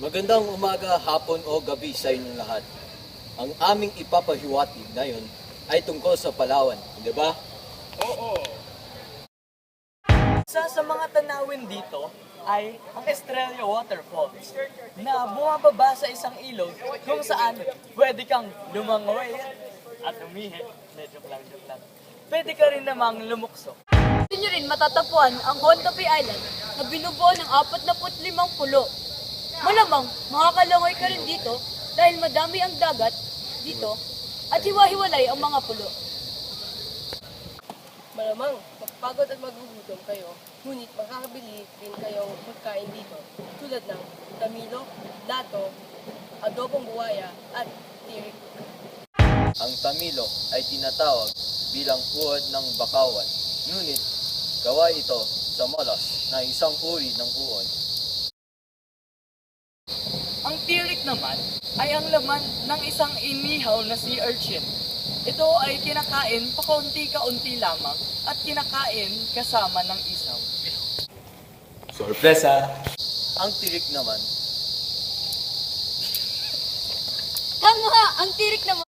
Magandang umaga, hapon o gabi sa inyong lahat. Ang aming ipapahiwatig ngayon ay tungkol sa Palawan, di ba? Isa sa mga tanawin dito ay ang Estrella Waterfalls na bumababa sa isang ilog kung saan pwede kang lumangoy at umihi. Joke lang. Pwede ka rin namang lumukso. Dito nyo rin matatagpuan ang Honda Bay Island na binubuo ng 45 pulo. Malamang makakalangoy ka rin dito dahil madami ang dagat dito at hiwa-hiwalay ang mga pulo. Malamang, mapapagod at magugutom kayo, ngunit makakabili din kayong pagkain dito, tulad ng tamilo, lato, adobong buwaya, at tirik. Ang tamilo ay tinatawag bilang uod ng bakawan, ngunit gawa ito sa molas na isang uri ng uod. Ang tirik naman ay ang laman ng isang inihaw na sea urchin. Ito ay kinakain pakunti-kaunti lamang at kinakain kasama ng isaw. Sorpresa! Ang tirik naman Tama! Ang tirik naman